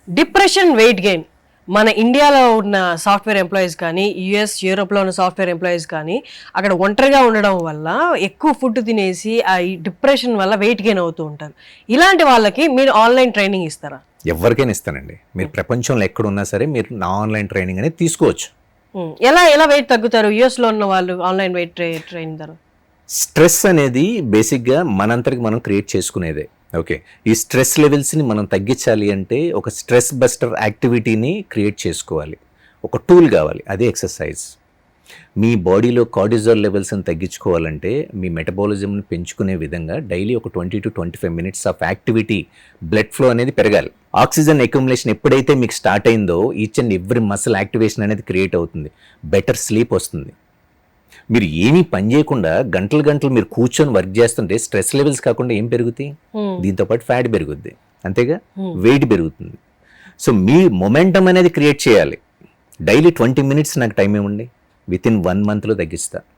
Depression, weight gain మన ఇండియాలో ఉన్న సాఫ్ట్వేర్ ఎంప్లాయీస్ కానీ, యుఎస్, యూరోప్లో ఉన్న సాఫ్ట్వేర్ ఎంప్లాయీస్ కానీ అక్కడ ఒంటరిగా ఉండడం వల్ల ఎక్కువ ఫుడ్ తినేసి ఆ డిప్రెషన్ వల్ల వెయిట్ గెయిన్ అవుతూ ఉంటారు. ఇలాంటి వాళ్ళకి మీరు ఆన్లైన్ ట్రైనింగ్ ఇస్తారా? ఎవరికైనా ఇస్తానండి. మీరు ప్రపంచంలో ఎక్కడున్నా సరే మీరు నా ఆన్లైన్ ట్రైనింగ్ అనేది తీసుకోవచ్చు. ఎలా ఎలా వెయిట్ తగ్గుతారు యుఎస్లో ఉన్న వాళ్ళు ఆన్లైన్ వెయిట్ ట్రైనింగ్ ద్వారా? స్ట్రెస్ అనేది బేసిక్గా మనంతరికి మనం క్రియేట్ చేసుకునేదే. ఓకే, ఈ స్ట్రెస్ లెవెల్స్ని మనం తగ్గించాలి అంటే ఒక స్ట్రెస్ బస్టర్ యాక్టివిటీని క్రియేట్ చేసుకోవాలి. ఒక టూల్ కావాలి, అదే ఎక్సర్సైజ్. మీ బాడీలో కార్టిజాల్ లెవెల్స్ని తగ్గించుకోవాలంటే మీ మెటబాలిజంని పెంచుకునే విధంగా డైలీ ఒక 20 to 25 minutes of activity, blood flow అనేది పెరగాలి. ఆక్సిజన్ అక్యుములేషన్ ఎప్పుడైతే మీకు స్టార్ట్ అయిందో each and every muscle activation అనేది క్రియేట్ అవుతుంది. బెటర్ స్లీప్ వస్తుంది. మీరు ఏమీ పని చేయకుండా గంటలు గంటలు మీరు కూర్చొని వర్క్ చేస్తుంటే స్ట్రెస్ లెవెల్స్ కాకుండా ఏం పెరుగుతాయి? దీంతో పాటు ఫ్యాట్ పెరుగుద్ది, అంతేగా వెయిట్ పెరుగుతుంది. సో మీ మొమెంటం అనేది క్రియేట్ చేయాలి. డైలీ 20 minutes నాకు టైం ఇవ్వండి, విత్ ఇన్ 1 monthలో తగ్గిస్తా.